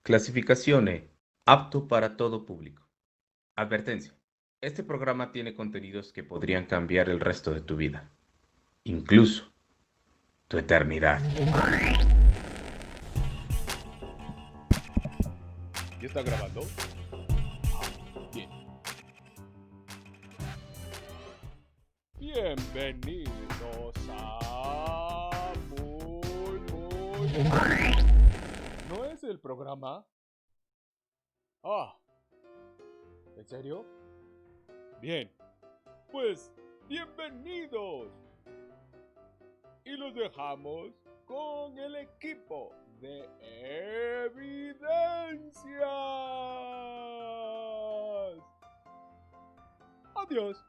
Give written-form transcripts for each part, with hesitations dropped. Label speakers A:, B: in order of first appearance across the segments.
A: Clasificación E. Apto para todo público. Advertencia. Este programa tiene contenidos que podrían cambiar el resto de tu vida, incluso tu eternidad.
B: ¿Ya está grabando? Bien. Bienvenidos a ¿No es el programa? Ah, ¿en serio? Bien, pues bienvenidos. Y los dejamos con el equipo de Evidencias. Adiós.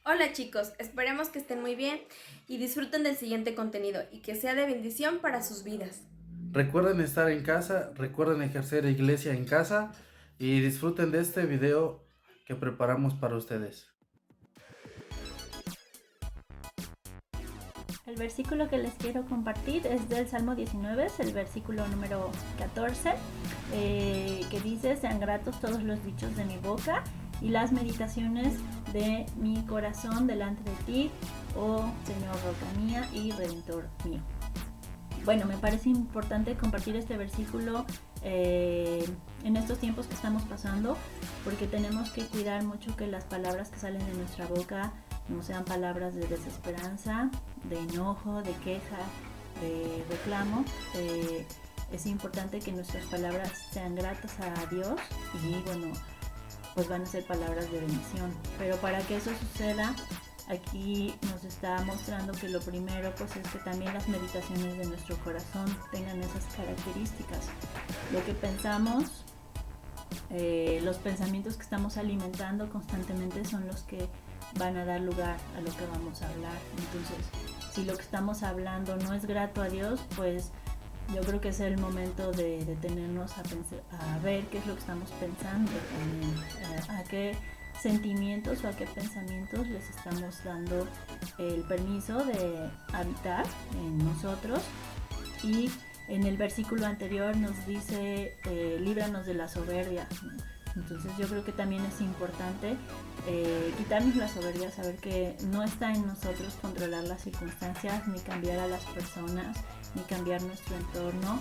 C: Hola chicos, esperemos que estén muy bien y disfruten del siguiente contenido y que sea de bendición para sus vidas.
D: Recuerden estar en casa, recuerden ejercer iglesia en casa y disfruten de este video que preparamos para ustedes.
E: El versículo que les quiero compartir es del Salmo 19, es el versículo número 14, que dice: sean gratos todos los dichos de mi boca y las meditaciones de mi corazón delante de ti, oh Señor, roca mía y redentor mío. Bueno, me parece importante compartir este versículo en estos tiempos que estamos pasando, porque tenemos que cuidar mucho que las palabras que salen de nuestra boca no sean palabras de desesperanza, de enojo, de queja, de reclamo. Es importante que nuestras palabras sean gratas a Dios y bueno, pues van a ser palabras de bendición. Pero para que eso suceda, aquí nos está mostrando que lo primero pues es que también las meditaciones de nuestro corazón tengan esas características. Lo que pensamos, los pensamientos que estamos alimentando constantemente son los que van a dar lugar a lo que vamos a hablar. Entonces, si lo que estamos hablando no es grato a Dios, pues yo creo que es el momento de detenernos a ver qué es lo que estamos pensando, a qué sentimientos o a qué pensamientos les estamos dando el permiso de habitar en nosotros. Y en el versículo anterior nos dice, líbranos de la soberbia. Entonces yo creo que también es importante quitarnos la soberbia, saber que no está en nosotros controlar las circunstancias, ni cambiar a las personas, ni cambiar nuestro entorno.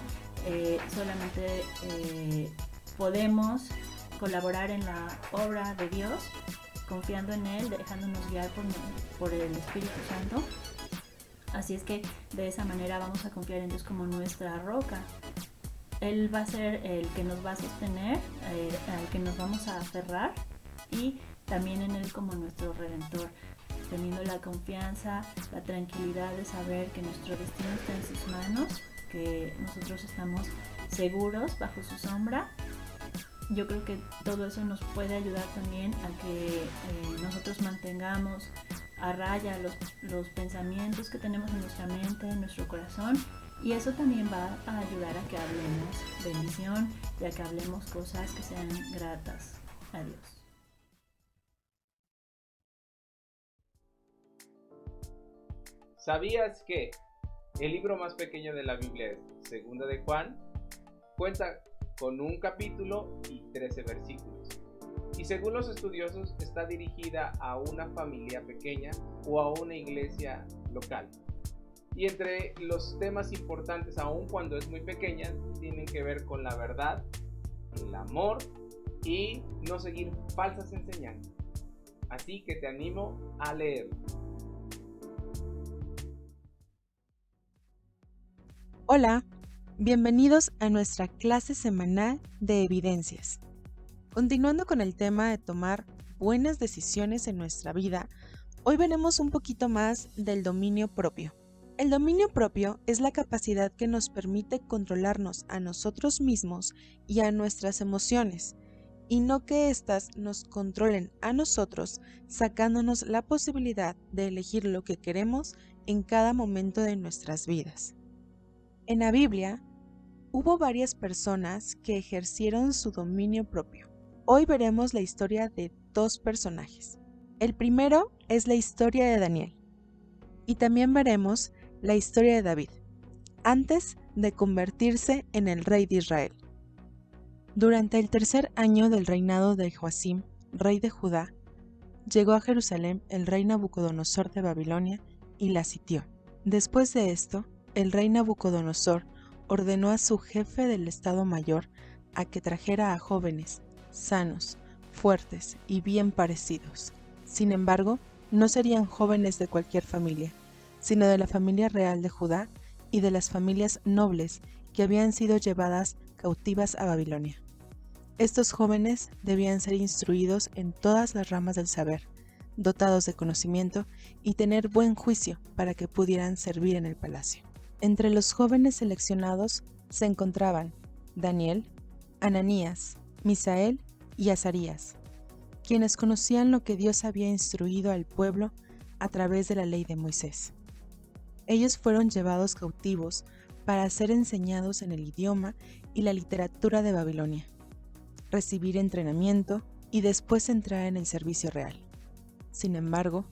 E: Solamente podemos colaborar en la obra de Dios, confiando en Él, dejándonos guiar por el Espíritu Santo. Así es que de esa manera vamos a confiar en Dios como nuestra roca. Él va a ser el que nos va a sostener, al que nos vamos a aferrar, y también en Él como nuestro Redentor, teniendo la confianza, la tranquilidad de saber que nuestro destino está en sus manos, que nosotros estamos seguros bajo su sombra. Yo creo que todo eso nos puede ayudar también a que nosotros mantengamos a raya los pensamientos que tenemos en nuestra mente, en nuestro corazón, y eso también va a ayudar a que hablemos bendición y a que hablemos cosas que sean gratas a Dios.
F: ¿Sabías que el libro más pequeño de la Biblia es Segunda de Juan? Cuenta con un capítulo y 13 versículos. Y según los estudiosos está dirigida a una familia pequeña o a una iglesia local. Y entre los temas importantes, aun cuando es muy pequeña, tienen que ver con la verdad, el amor y no seguir falsas enseñanzas. Así que te animo a leerlo.
G: Hola, bienvenidos a nuestra clase semanal de Evidencias. Continuando con el tema de tomar buenas decisiones en nuestra vida, hoy veremos un poquito más del dominio propio. El dominio propio es la capacidad que nos permite controlarnos a nosotros mismos y a nuestras emociones, y no que éstas nos controlen a nosotros, sacándonos la posibilidad de elegir lo que queremos en cada momento de nuestras vidas. En la Biblia, hubo varias personas que ejercieron su dominio propio. Hoy veremos la historia de dos personajes. El primero es la historia de Daniel, y también veremos la historia de David, antes de convertirse en el rey de Israel. Durante el tercer año del reinado de Joacim, rey de Judá, llegó a Jerusalén el rey Nabucodonosor de Babilonia y la sitió. Después de esto, el rey Nabucodonosor ordenó a su jefe del Estado Mayor a que trajera a jóvenes, sanos, fuertes y bien parecidos. Sin embargo, no serían jóvenes de cualquier familia, sino de la familia real de Judá y de las familias nobles que habían sido llevadas cautivas a Babilonia. Estos jóvenes debían ser instruidos en todas las ramas del saber, dotados de conocimiento y tener buen juicio para que pudieran servir en el palacio. Entre los jóvenes seleccionados se encontraban Daniel, Ananías, Misael y Azarías, quienes conocían lo que Dios había instruido al pueblo a través de la ley de Moisés. Ellos fueron llevados cautivos para ser enseñados en el idioma y la literatura de Babilonia, recibir entrenamiento y después entrar en el servicio real. Sin embargo,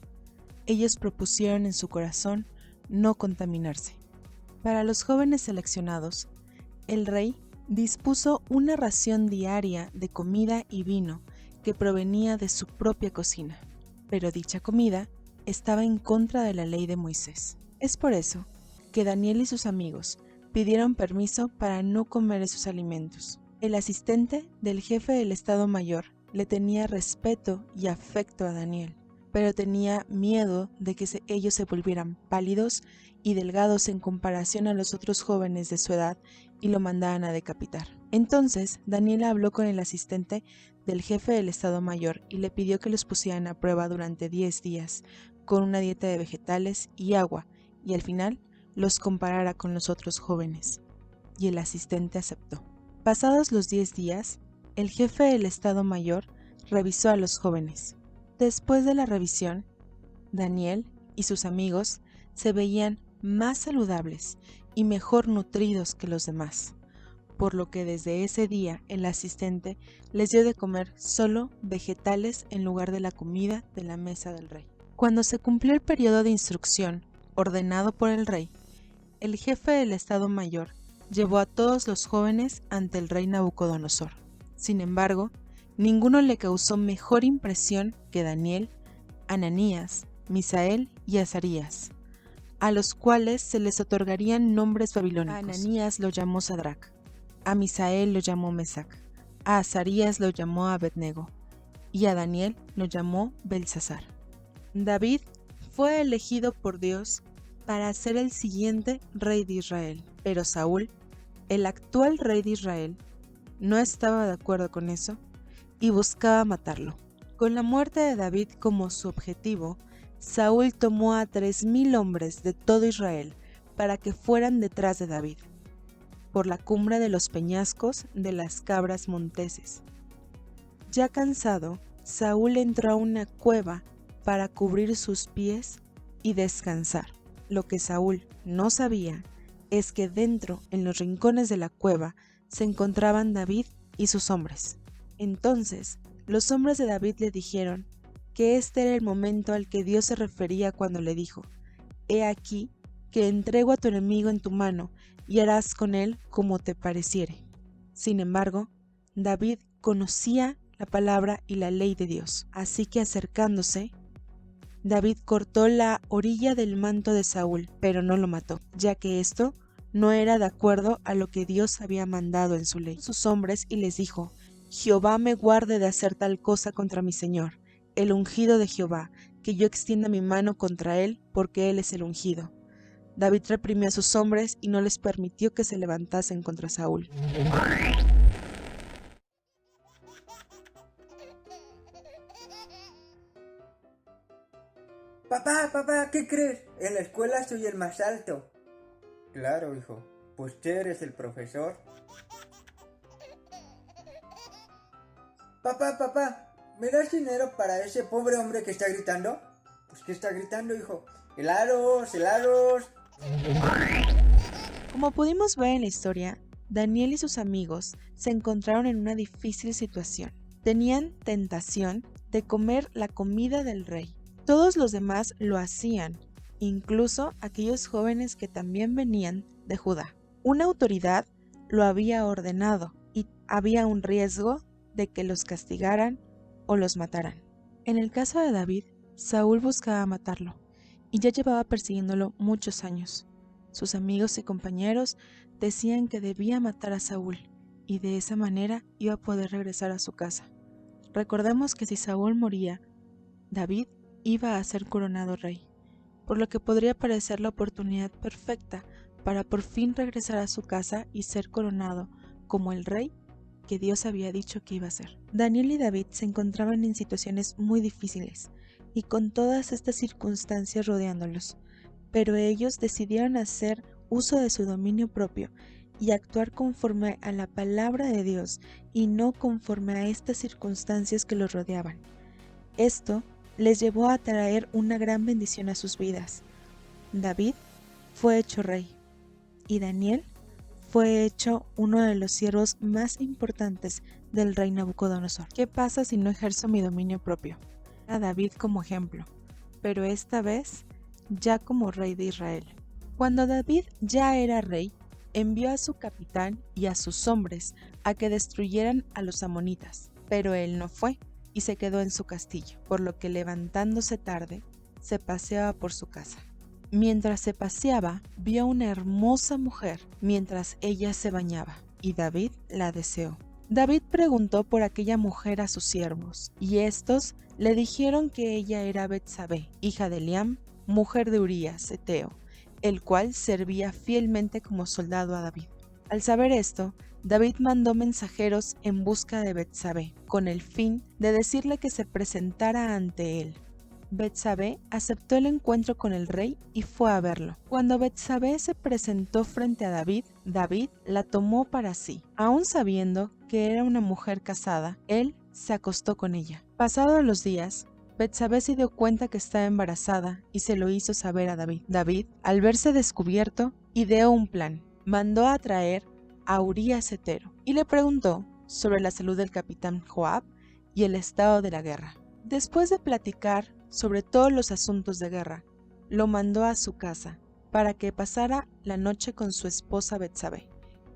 G: ellos propusieron en su corazón no contaminarse. Para los jóvenes seleccionados, el rey dispuso una ración diaria de comida y vino que provenía de su propia cocina, pero dicha comida estaba en contra de la ley de Moisés. Es por eso que Daniel y sus amigos pidieron permiso para no comer esos alimentos. El asistente del jefe del Estado Mayor le tenía respeto y afecto a Daniel, pero tenía miedo de que ellos se volvieran pálidos y delgados en comparación a los otros jóvenes de su edad y lo mandaran a decapitar. Entonces Daniel habló con el asistente del jefe del Estado Mayor y le pidió que los pusieran a prueba durante 10 días con una dieta de vegetales y agua, y al final los comparara con los otros jóvenes. Y el asistente aceptó. Pasados los 10 días, el jefe del Estado Mayor revisó a los jóvenes. Después de la revisión, Daniel y sus amigos se veían más saludables y mejor nutridos que los demás, por lo que desde ese día el asistente les dio de comer solo vegetales en lugar de la comida de la mesa del rey. Cuando se cumplió el periodo de instrucción ordenado por el rey, el jefe del Estado Mayor llevó a todos los jóvenes ante el rey Nabucodonosor. Sin embargo, ninguno le causó mejor impresión que Daniel, Ananías, Misael y Azarías, a los cuales se les otorgarían nombres babilónicos. A Ananías lo llamó Sadrac, a Misael lo llamó Mesac, a Azarías lo llamó Abednego y a Daniel lo llamó Belsasar. David fue elegido por Dios para ser el siguiente rey de Israel, pero Saúl, el actual rey de Israel, no estaba de acuerdo con eso y buscaba matarlo. Con la muerte de David como su objetivo, Saúl tomó a 3,000 hombres de todo Israel para que fueran detrás de David, por la cumbre de los peñascos de las cabras monteses. Ya cansado, Saúl entró a una cueva para cubrir sus pies y descansar. Lo que Saúl no sabía es que dentro, en los rincones de la cueva, se encontraban David y sus hombres. Entonces, los hombres de David le dijeron que este era el momento al que Dios se refería cuando le dijo: «He aquí que entrego a tu enemigo en tu mano y harás con él como te pareciere». Sin embargo, David conocía la palabra y la ley de Dios, así que acercándose, David cortó la orilla del manto de Saúl, pero no lo mató, ya que esto no era de acuerdo a lo que Dios había mandado en su ley. Sus hombres y les dijo: «Jehová me guarde de hacer tal cosa contra mi señor, el ungido de Jehová, que yo extienda mi mano contra él, porque él es el ungido». David reprimió a sus hombres y no les permitió que se levantasen contra Saúl.
H: Papá, ¿qué crees? En la escuela soy el más alto. Claro, hijo, pues tú eres el profesor. Papá, ¿me das dinero para ese pobre hombre que está gritando? Pues ¿qué está gritando, hijo? ¡Helados!
G: Como pudimos ver en la historia, Daniel y sus amigos se encontraron en una difícil situación. Tenían tentación de comer la comida del rey. Todos los demás lo hacían, incluso aquellos jóvenes que también venían de Judá. Una autoridad lo había ordenado y había un riesgo de que los castigaran o los mataran. En el caso de David, Saúl buscaba matarlo y ya llevaba persiguiéndolo muchos años. Sus amigos y compañeros decían que debía matar a Saúl y de esa manera iba a poder regresar a su casa. Recordemos que si Saúl moría, David iba a ser coronado rey, por lo que podría parecer la oportunidad perfecta para por fin regresar a su casa y ser coronado como el rey que Dios había dicho que iba a ser. Daniel y David se encontraban en situaciones muy difíciles y con todas estas circunstancias rodeándolos, pero ellos decidieron hacer uso de su dominio propio y actuar conforme a la palabra de Dios y no conforme a estas circunstancias que los rodeaban. Esto les llevó a traer una gran bendición a sus vidas. David fue hecho rey y Daniel fue hecho uno de los siervos más importantes del rey Nabucodonosor. ¿Qué pasa si no ejerzo mi dominio propio? A David como ejemplo, pero esta vez ya como rey de Israel. Cuando David ya era rey, envió a su capitán y a sus hombres a que destruyeran a los amonitas, pero él no fue y se quedó en su castillo, por lo que levantándose tarde, se paseaba por su casa. Mientras se paseaba, vio una hermosa mujer mientras ella se bañaba, y David la deseó. David preguntó por aquella mujer a sus siervos, y estos le dijeron que ella era Betsabé, hija de Eliam, mujer de Urías, heteo, el cual servía fielmente como soldado a David. Al saber esto, David mandó mensajeros en busca de Betsabé, con el fin de decirle que se presentara ante él. Betsabé aceptó el encuentro con el rey y fue a verlo. Cuando Betsabé se presentó frente a David, David la tomó para sí. Aún sabiendo que era una mujer casada, él se acostó con ella. Pasados los días, Betsabé se dio cuenta que estaba embarazada y se lo hizo saber a David. David, al verse descubierto, ideó un plan. Mandó a traer a Urías heteo y le preguntó sobre la salud del capitán Joab y el estado de la guerra. Después de platicar sobre todos los asuntos de guerra, lo mandó a su casa para que pasara la noche con su esposa Betsabé,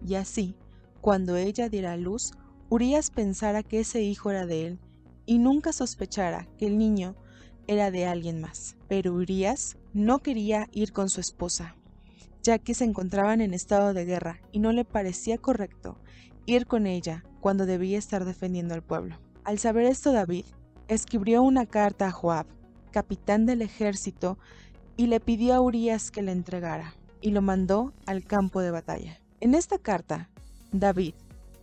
G: y así, cuando ella diera a luz, Urías pensara que ese hijo era de él y nunca sospechara que el niño era de alguien más. Pero Urías no quería ir con su esposa, ya que se encontraban en estado de guerra y no le parecía correcto ir con ella cuando debía estar defendiendo al pueblo. Al saber esto, David escribió una carta a Joab, capitán del ejército, y le pidió a Urías que la entregara, y lo mandó al campo de batalla. En esta carta, David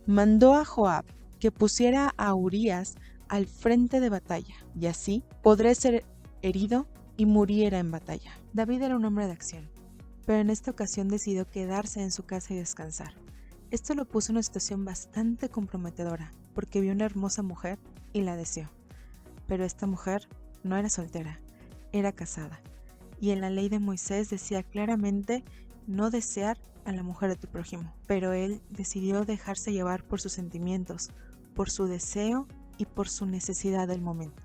G: mandó a Joab que pusiera a Urías al frente de batalla, y así podré ser herido y muriera en batalla. David era un hombre de acción, pero en esta ocasión decidió quedarse en su casa y descansar. Esto lo puso en una situación bastante comprometedora, porque vio una hermosa mujer y la deseó. Pero esta mujer no era soltera, era casada. Y en la ley de Moisés decía claramente no desear a la mujer de tu prójimo. Pero él decidió dejarse llevar por sus sentimientos, por su deseo y por su necesidad del momento.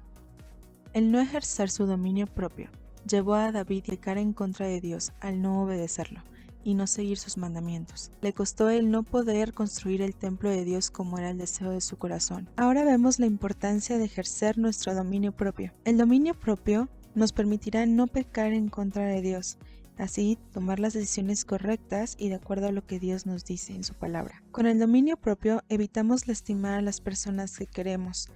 G: El no ejercer su dominio propio llevó a David a pecar en contra de Dios al no obedecerlo y no seguir sus mandamientos. Le costó el no poder construir el templo de Dios como era el deseo de su corazón. Ahora vemos la importancia de ejercer nuestro dominio propio. El dominio propio nos permitirá no pecar en contra de Dios, así tomar las decisiones correctas y de acuerdo a lo que Dios nos dice en su palabra. Con el dominio propio evitamos lastimar a las personas que queremos,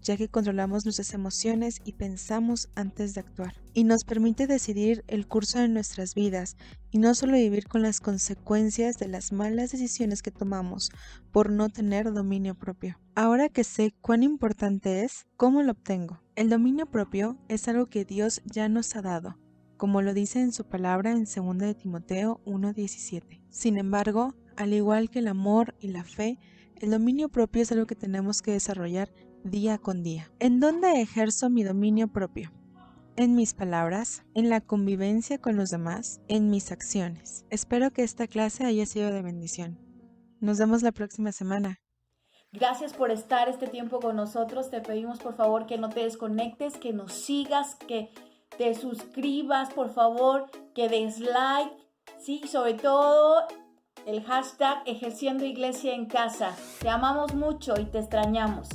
G: ya que controlamos nuestras emociones y pensamos antes de actuar. Y nos permite decidir el curso de nuestras vidas y no solo vivir con las consecuencias de las malas decisiones que tomamos por no tener dominio propio. Ahora que sé cuán importante es, ¿cómo lo obtengo? El dominio propio es algo que Dios ya nos ha dado, como lo dice en su palabra en 2 de Timoteo 1:17. Sin embargo, al igual que el amor y la fe, el dominio propio es algo que tenemos que desarrollar día con día. ¿En dónde ejerzo mi dominio propio? En mis palabras, en la convivencia con los demás, en mis acciones. Espero que esta clase haya sido de bendición. Nos vemos la próxima semana.
I: Gracias por estar este tiempo con nosotros. Te pedimos por favor que no te desconectes, que nos sigas, que te suscribas, por favor, que des like, sí, sobre todo el hashtag Ejerciendo Iglesia en Casa. Te amamos mucho y te extrañamos.